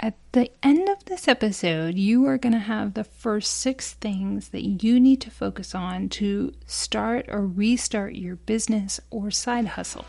At the end of this episode, you are going to have the first 6 things that you need to focus on to start or restart your business or side hustle.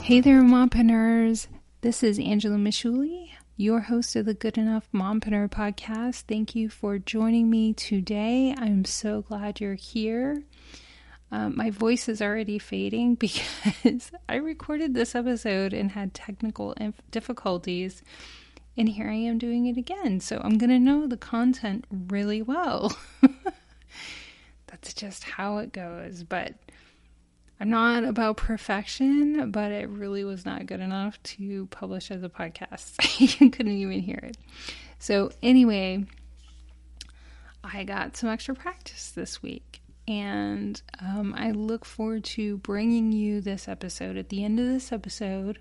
Hey there, Mompreneurs. This is Angela Michuli, your host of the Good Enough Mompreneur Podcast. Thank you for joining me today. I'm so glad you're here. My voice is already fading because I recorded this episode and had technical difficulties, and here I am doing it again. So I'm going to know the content really well. That's just how it goes, but I'm not about perfection, but it really was not good enough to publish as a podcast. You couldn't even hear it. So anyway, I got some extra practice this week, and I look forward to bringing you this episode. At the end of this episode,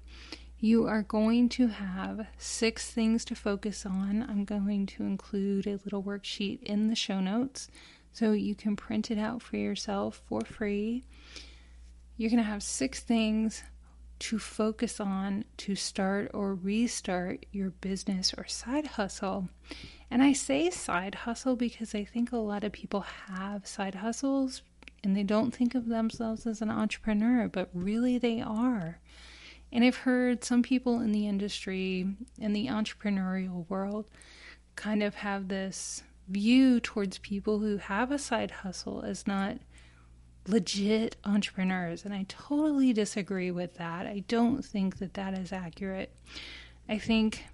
you are going to have 6 things to focus on. I'm going to include a little worksheet in the show notes so you can print it out for yourself for free. You're going to have 6 things to focus on to start or restart your business or side hustle. And I say side hustle because I think a lot of people have side hustles and they don't think of themselves as an entrepreneur, but really they are. And I've heard some people in the industry, in the entrepreneurial world, kind of have this view towards people who have a side hustle as not legit entrepreneurs, and I totally disagree with that. I don't think that that is accurate. I think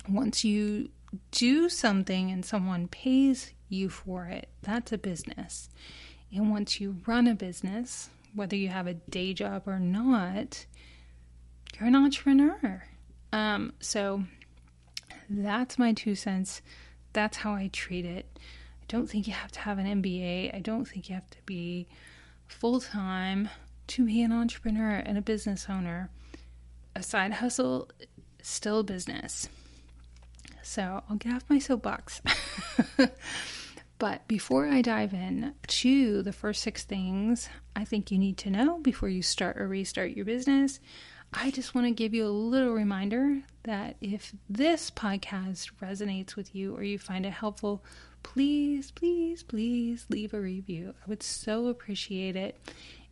once you do something and someone pays you for it, that's a business. And once you run a business, whether you have a day job or not, you're an entrepreneur. So that's my 2 cents. That's how I treat it. I don't think you have to have an MBA. I don't think you have to be full-time to be an entrepreneur and a business owner. A side hustle is still a business. So I'll get off my soapbox. But before I dive in to the first 6 things I think you need to know before you start or restart your business, I just want to give you a little reminder that if this podcast resonates with you or you find it helpful, please, please, please leave a review. I would so appreciate it.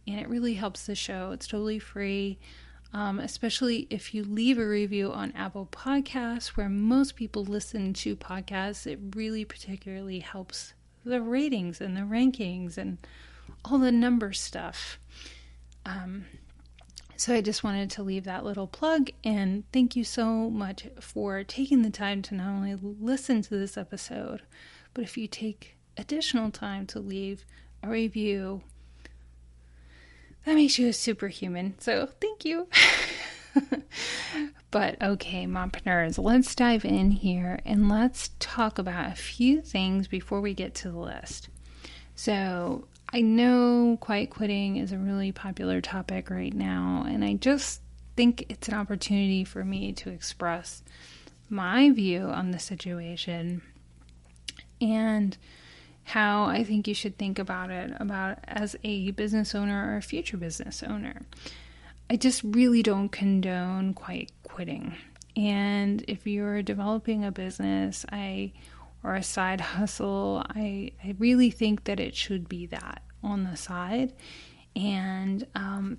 And it really helps the show. It's totally free, especially if you leave a review on Apple Podcasts, where most people listen to podcasts. It really particularly helps the ratings and the rankings and all the number stuff. So I just wanted to leave that little plug, and thank you so much for taking the time to not only listen to this episode, but if you take additional time to leave a review, that makes you a superhuman. So thank you. But okay, Mompreneurs, let's dive in here and let's talk about a few things before we get to the list. So I know quiet quitting is a really popular topic right now, and I just think it's an opportunity for me to express my view on the situation and how I think you should think about it as a business owner or a future business owner. I just really don't condone quiet quitting. And if you're developing a business or a side hustle, I really think that it should be that on the side. And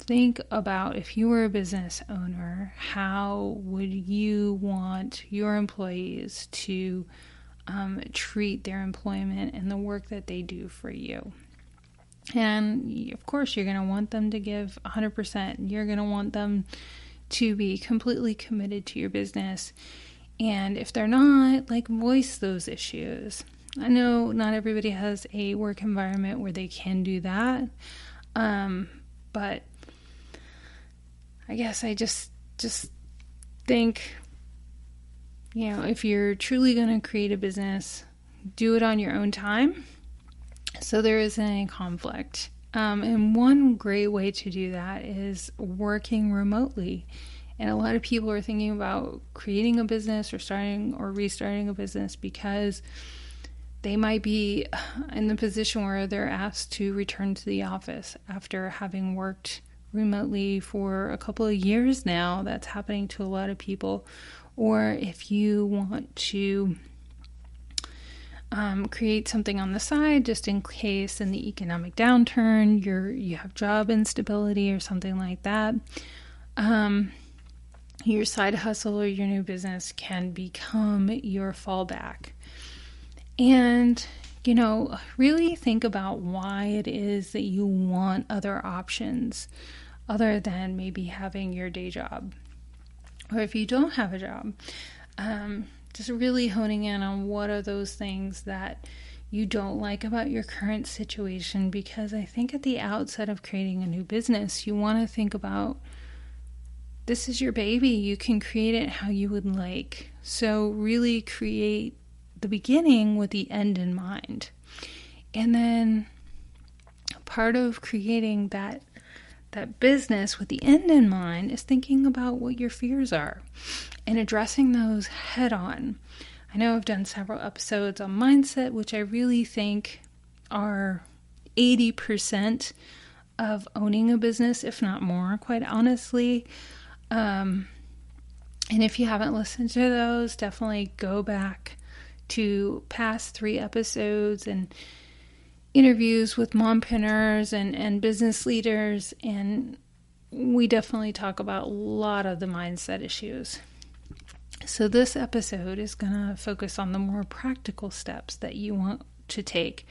think about, if you were a business owner, how would you want your employees to treat their employment and the work that they do for you? And of course, you're going to want them to give 100%. You're going to want them to be completely committed to your business. And if they're not, voice those issues. I know not everybody has a work environment where they can do that. But I guess I just think if you're truly going to create a business, do it on your own time so there isn't any conflict. And one great way to do that is working remotely. And a lot of people are thinking about creating a business or starting or restarting a business because they might be in the position where they're asked to return to the office after having worked remotely for a couple of years now. That's happening to a lot of people. Or if you want to create something on the side just in case in the economic downturn you have job instability or something like that, your side hustle or your new business can become your fallback. And really think about why it is that you want other options other than maybe having your day job. Or if you don't have a job, just really honing in on what are those things that you don't like about your current situation. Because I think at the outset of creating a new business, you want to think about, this is your baby. You can create it how you would like. So really create the beginning with the end in mind. And then part of creating that business with the end in mind is thinking about what your fears are and addressing those head on. I know I've done several episodes on mindset, which I really think are 80% of owning a business, if not more, quite honestly. And if you haven't listened to those, definitely go back to past 3 episodes and interviews with mompreneurs and business leaders, and we definitely talk about a lot of the mindset issues. So this episode is going to focus on the more practical steps that you want to take.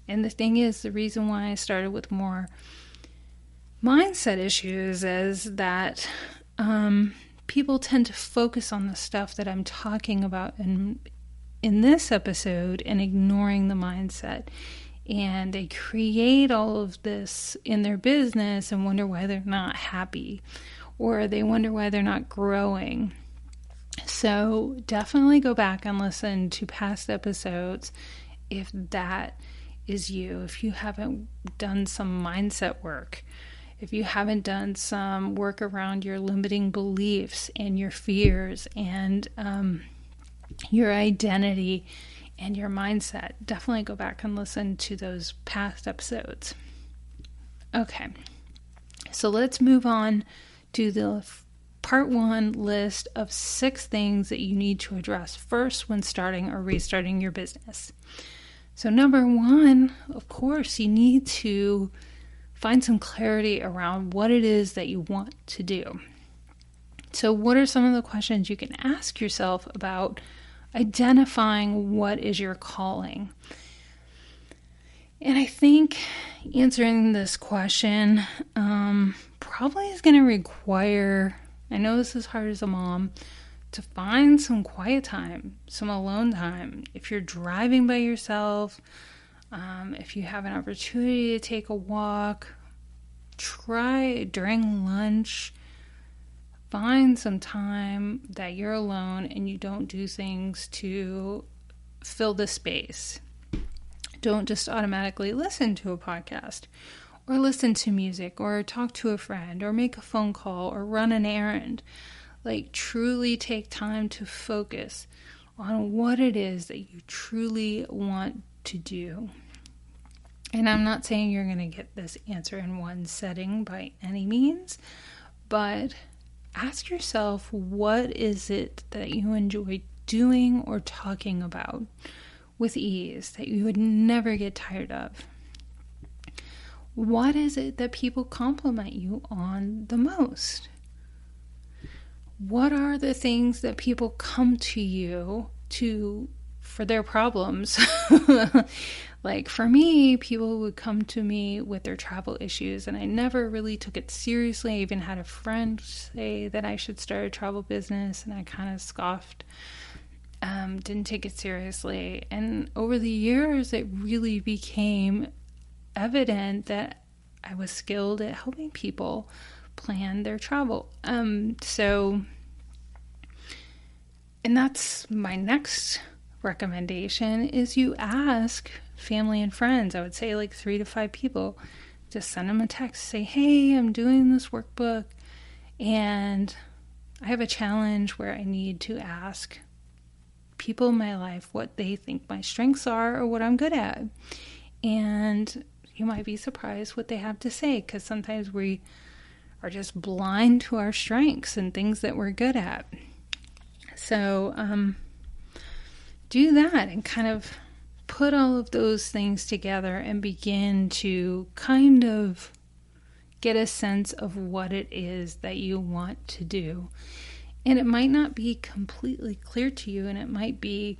And the thing is, the reason why I started with more mindset issues is that people tend to focus on the stuff that I'm talking about in this episode and ignoring the mindset. And they create all of this in their business and wonder why they're not happy, or they wonder why they're not growing. So definitely go back and listen to past episodes if that is you. If you haven't done some mindset work, if you haven't done some work around your limiting beliefs and your fears and your identity and your mindset, definitely go back and listen to those past episodes. Okay, so let's move on to the part 1 list of 6 things that you need to address first when starting or restarting your business. So number 1, of course, you need to find some clarity around what it is that you want to do. So what are some of the questions you can ask yourself about identifying what is your calling? And I think answering this question probably is going to require, I know this is hard as a mom, to find some quiet time, some alone time. If you're driving by yourself, if you have an opportunity to take a walk, try during lunch, find some time that you're alone and you don't do things to fill the space. Don't just automatically listen to a podcast or listen to music or talk to a friend or make a phone call or run an errand. Like, truly take time to focus on what it is that you truly want to do. And I'm not saying you're going to get this answer in one setting by any means, but ask yourself, what is it that you enjoy doing or talking about with ease that you would never get tired of? What is it that people compliment you on the most? What are the things that people come to you for their problems? Like for me, people would come to me with their travel issues, and I never really took it seriously. I even had a friend say that I should start a travel business, and I kind of scoffed, didn't take it seriously. And over the years, it really became evident that I was skilled at helping people plan their travel. So And that's my next recommendation is you ask family and friends. I would say like 3 to 5 people. Just send them a text. Say, hey, I'm doing this workbook and I have a challenge where I need to ask people in my life what they think my strengths are or what I'm good at. And you might be surprised what they have to say, because sometimes we are just blind to our strengths and things that we're good at. So do that and kind of put all of those things together and begin to kind of get a sense of what it is that you want to do. And it might not be completely clear to you, and it might be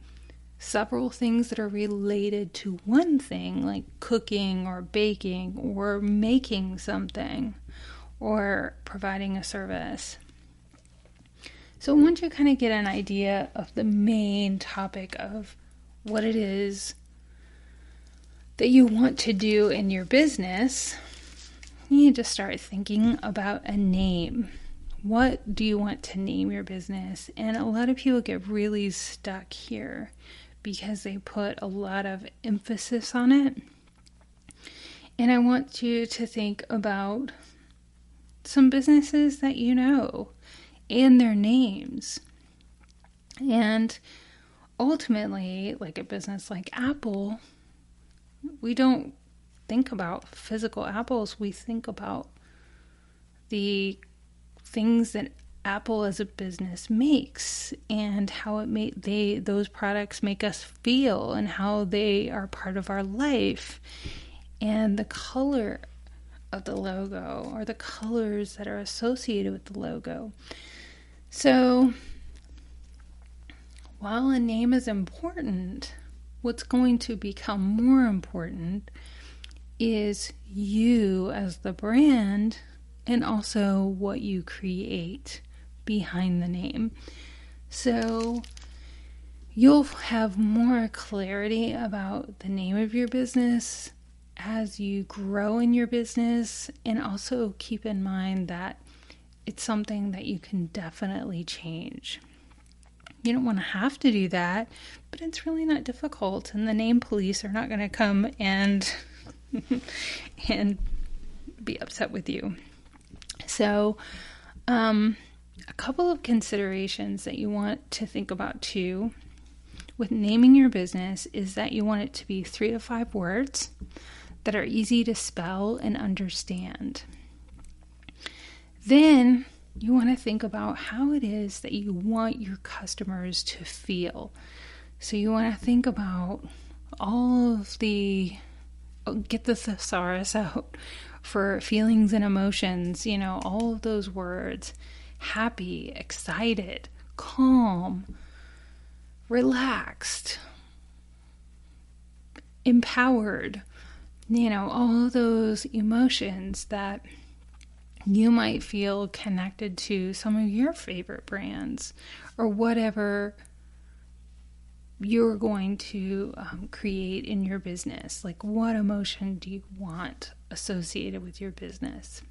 several things that are related to one thing, like cooking or baking or making something or providing a service. So once you kind of get an idea of the main topic of what it is that you want to do in your business, you need to start thinking about a name. What do you want to name your business? And a lot of people get really stuck here because they put a lot of emphasis on it. And I want you to think about some businesses that you know and their names. And ultimately, like a business like Apple, we don't think about physical apples. We think about the things that Apple as a business makes and how those products make us feel and how they are part of our life, and the color of the logo or the colors that are associated with the logo. So while a name is important, what's going to become more important is you as the brand and also what you create behind the name. So you'll have more clarity about the name of your business as you grow in your business, and also keep in mind that it's something that you can definitely change. You don't want to have to do that, but it's really not difficult, and the name police are not going to come and be upset with you. So, a couple of considerations that you want to think about too with naming your business is that you want it to be 3 to 5 words that are easy to spell and understand. Then you want to think about how it is that you want your customers to feel. So you want to think about all of get the thesaurus out for feelings and emotions, all of those words: happy, excited, calm, relaxed, empowered, all of those emotions that you might feel connected to some of your favorite brands or whatever you're going to create in your business. Like, what emotion do you want associated with your business?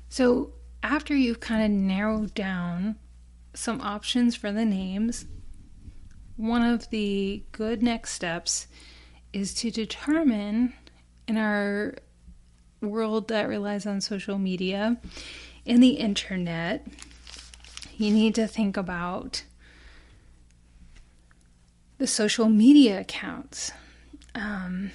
So after you've kind of narrowed down some options for the names, one of the good next steps is to determine, in our world that relies on social media and the internet, you need to think about the social media accounts, and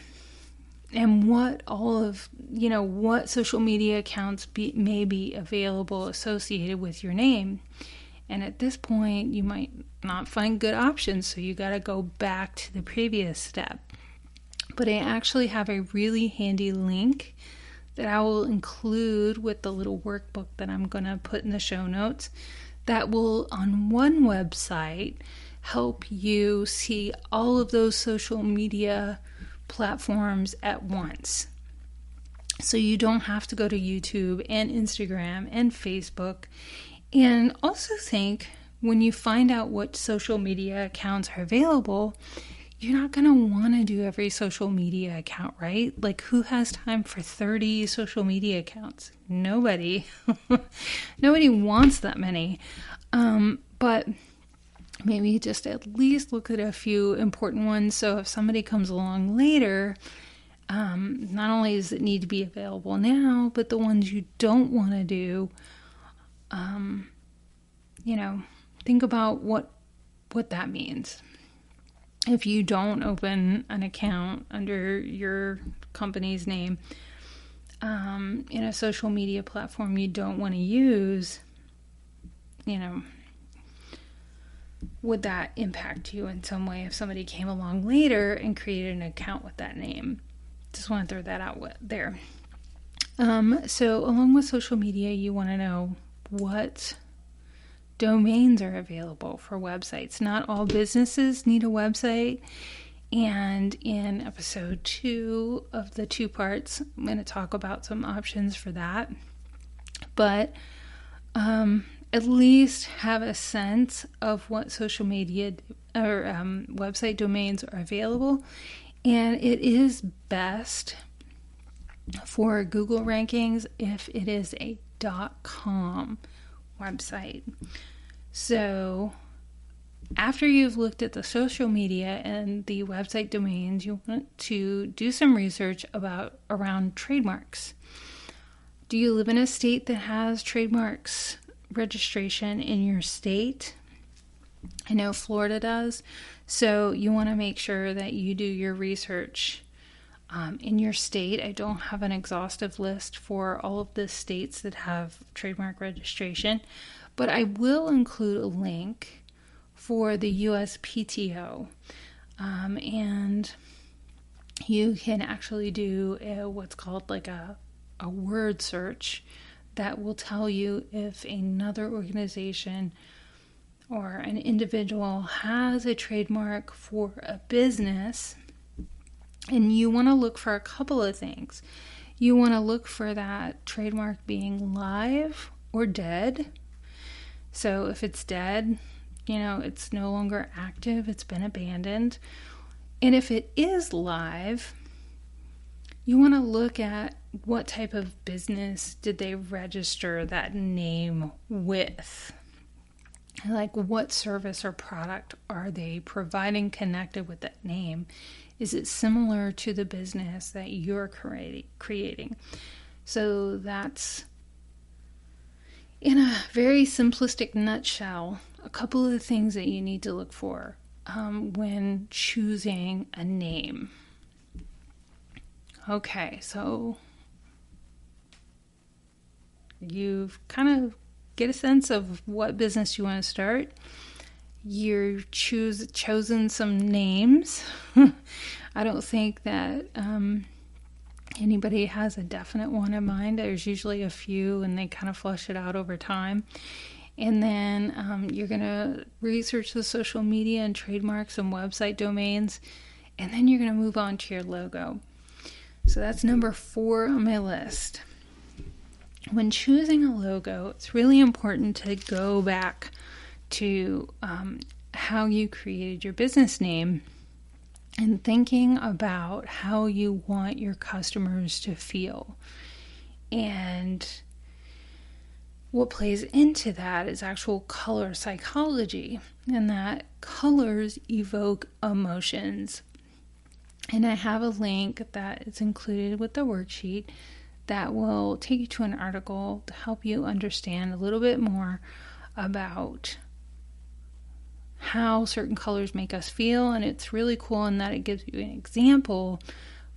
what what social media accounts may be available associated with your name. And at this point, you might not find good options, so you got to go back to the previous step. But I actually have a really handy link that I will include with the little workbook that I'm going to put in the show notes that will, on one website, help you see all of those social media platforms at once. So you don't have to go to YouTube and Instagram and Facebook. And also think, when you find out what social media accounts are available, you're not going to want to do every social media account, right? Like, who has time for 30 social media accounts? Nobody. Nobody wants that many. But maybe just at least look at a few important ones. So if somebody comes along later, not only does it need to be available now, but the ones you don't want to do, think about what that means. If you don't open an account under your company's name in a social media platform you don't want to use, would that impact you in some way if somebody came along later and created an account with that name? Just want to throw that out there. So along with social media, you want to know what domains are available for websites. Not all businesses need a website. And in episode 2 of the 2 parts, I'm going to talk about some options for that. But at least have a sense of what social media or website domains are available. And it is best for Google rankings if it is a .com website. So after you've looked at the social media and the website domains, you want to do some research around trademarks. Do you live in a state that has trademarks registration in your state? I know Florida does. So you want to make sure that you do your research in your state. I don't have an exhaustive list for all of the states that have trademark registration, but I will include a link for the USPTO. And you can actually do what's called like a word search that will tell you if another organization or an individual has a trademark for a business. And you want to look for a couple of things. You want to look for that trademark being live or dead. So if it's dead, it's no longer active, it's been abandoned. And if it is live, you want to look at what type of business did they register that name with. Like what service or product are they providing connected with that name? Is it similar to the business that you're creating? So that's, in a very simplistic nutshell, a couple of the things that you need to look for when choosing a name. Okay, so you've kind of get a sense of what business you want to start. You've chosen some names. I don't think that anybody has a definite one in mind. There's usually a few, and they kind of flush it out over time. And then you're going to research the social media and trademarks and website domains, and then you're going to move on to your logo. So that's number 4 on my list. When choosing a logo, it's really important to go back to how you created your business name and thinking about how you want your customers to feel. And what plays into that is actual color psychology, and that colors evoke emotions. And I have a link that is included with the worksheet that will take you to an article to help you understand a little bit more about how certain colors make us feel. And it's really cool in that it gives you an example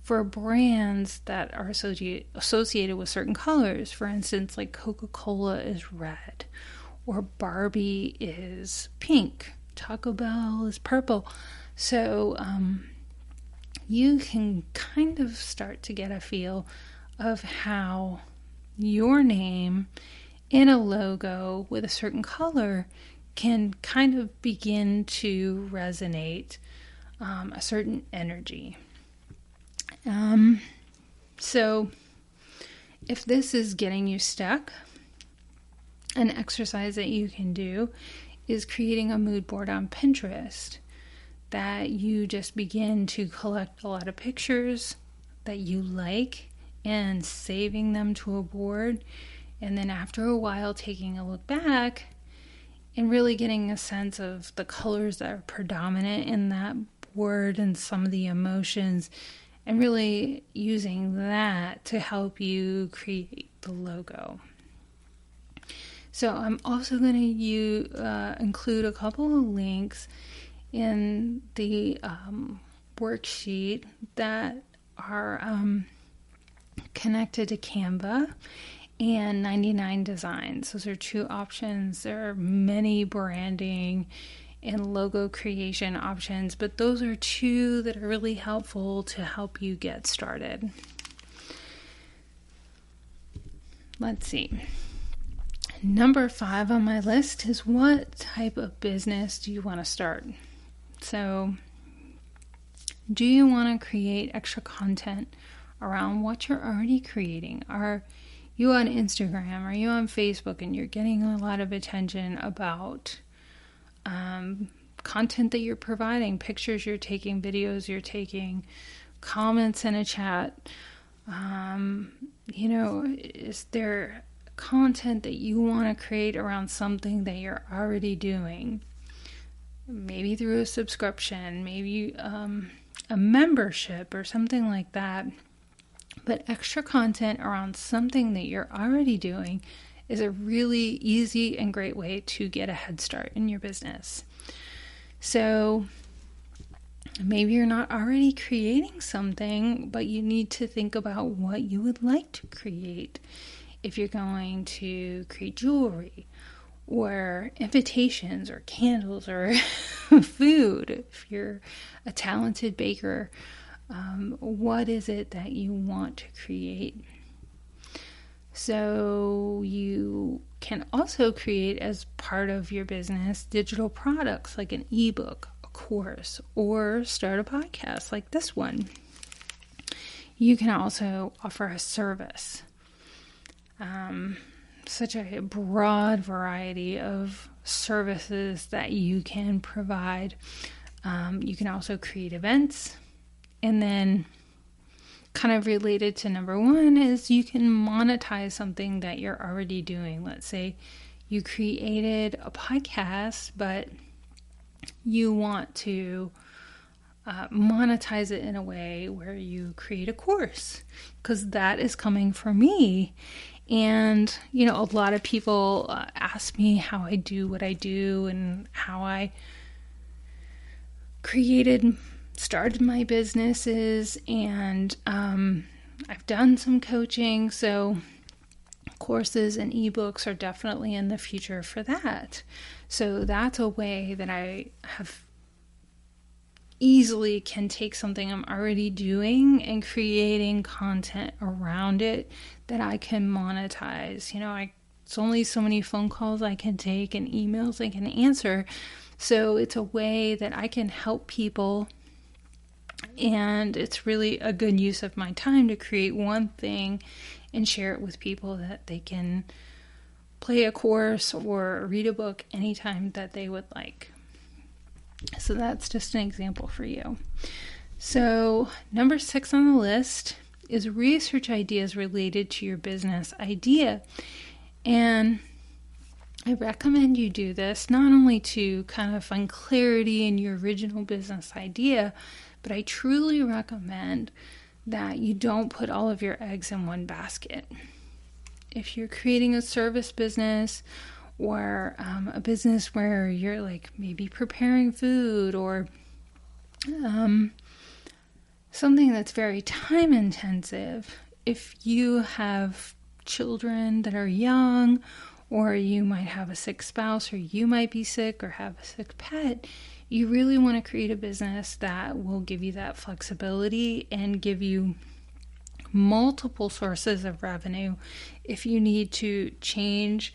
for brands that are associated with certain colors. For instance, like Coca-Cola is red, or Barbie is pink, Taco Bell is purple. So you can kind of start to get a feel of how your name in a logo with a certain color can kind of begin to resonate a certain energy. So if this is getting you stuck, an exercise that you can do is creating a mood board on Pinterest that you just begin to collect a lot of pictures that you like and saving them to a board, and then after a while taking a look back and really getting a sense of the colors that are predominant in that board and some of the emotions, and really using that to help you create the logo. So I'm also going to include a couple of links in the worksheet that are connected to Canva and 99 Designs. Those are two options. There are many branding and logo creation options, but those are two that are really helpful to help you get started. Let's see. Number 5 on my list is, what type of business do you want to start? So, do you want to create extra content around what you're already creating? Are you on Instagram? Are you on Facebook and you're getting a lot of attention about content that you're providing, pictures you're taking, videos you're taking, comments in a chat? Is there content that you want to create around something that you're already doing? Maybe through a subscription, maybe a membership or something like that. But extra content around something that you're already doing is a really easy and great way to get a head start in your business. So maybe you're not already creating something, but you need to think about what you would like to create. If you're going to create jewelry or invitations or candles or food, if you're a talented baker, what is it that you want to create? So you can also create, as part of your business, digital products like an ebook, a course, or start a podcast like this one. You can also offer a service. Such a broad variety of services that you can provide. You can also create events. And then, kind of related to number 1, is you can monetize something that you're already doing. Let's say you created a podcast, but you want to monetize it in a way where you create a course, because that is coming from me. And, a lot of people ask me how I do what I do and how I started my businesses, and I've done some coaching, so courses and ebooks are definitely in the future for that. So that's a way that I have easily can take something I'm already doing and creating content around it that I can monetize. It's only so many phone calls I can take and emails I can answer. So it's a way that I can help people, and it's really a good use of my time to create one thing and share it with people that they can play a course or read a book anytime that they would like. So that's just an example for you. So number 6 on the list is research ideas related to your business idea. And I recommend you do this not only to kind of find clarity in your original business idea, but I truly recommend that you don't put all of your eggs in one basket. If you're creating a service business or a business where you're like maybe preparing food or something that's very time intensive, if you have children that are young, or you might have a sick spouse, or you might be sick or have a sick pet, you really want to create a business that will give you that flexibility and give you multiple sources of revenue if you need to change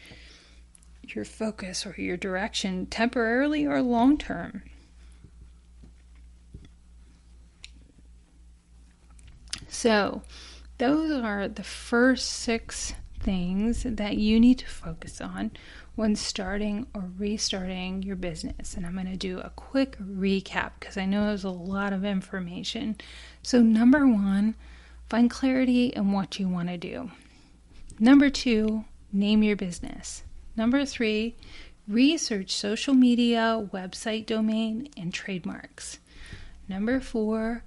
your focus or your direction temporarily or long term. So those are the first 6 things that you need to focus on when starting or restarting your business. And I'm going to do a quick recap because I know there's a lot of information. So number 1, find clarity in what you want to do. Number 2, name your business. Number 3, research social media, website domain, and trademarks. Number 4,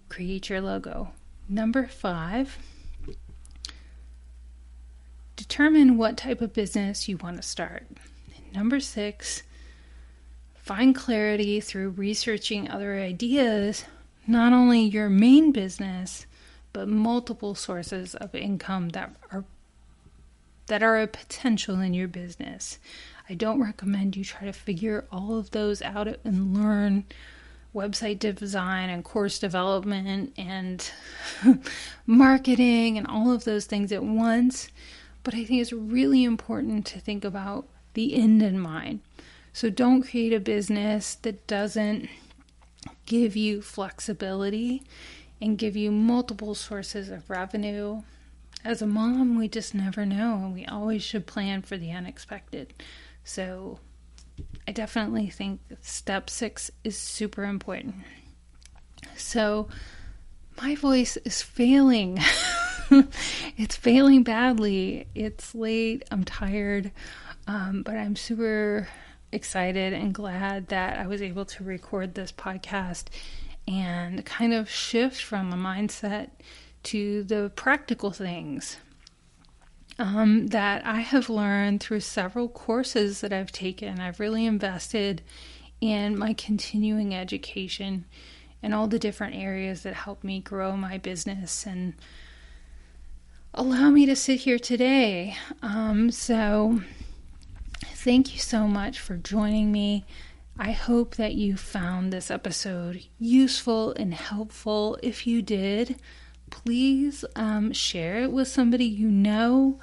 create your logo. Number 5, determine what type of business you want to start. Number 6, find clarity through researching other ideas, not only your main business, but multiple sources of income that are a potential in your business. I don't recommend you try to figure all of those out and learn website design and course development and marketing and all of those things at once. But I think it's really important to think about the end in mind. So don't create a business that doesn't give you flexibility and give you multiple sources of revenue. As a mom, we just never know, and we always should plan for the unexpected. So I definitely think step 6 is super important. So my voice is failing. It's failing badly. It's late. I'm tired. But I'm super excited and glad that I was able to record this podcast and kind of shift from a mindset to the practical things that I have learned through several courses that I've taken. I've really invested in my continuing education and all the different areas that help me grow my business and allow me to sit here today. So thank you so much for joining me. I hope that you found this episode useful and helpful. If you did, please share it with somebody you know.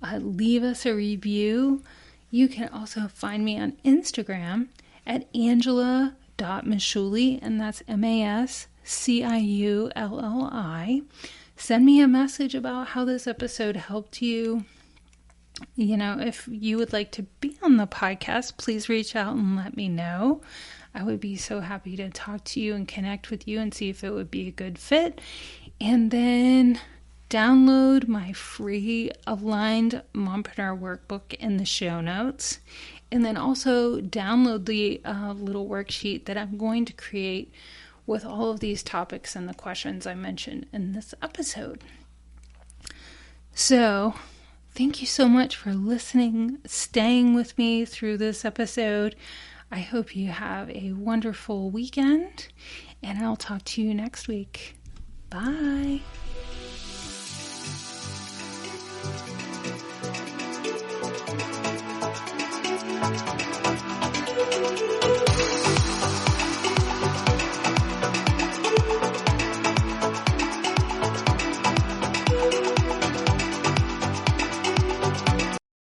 Leave us a review. You can also find me on Instagram at angela.mashuli, and that's MASCIULLI. Send me a message about how this episode helped you. You know, if you would like to be on the podcast, please reach out and let me know. I would be so happy to talk to you and connect with you and see if it would be a good fit. And then download my free Aligned Mompreneur workbook in the show notes. And then also download the little worksheet that I'm going to create with all of these topics and the questions I mentioned in this episode. So thank you so much for listening, staying with me through this episode. I hope you have a wonderful weekend, and I'll talk to you next week. Bye.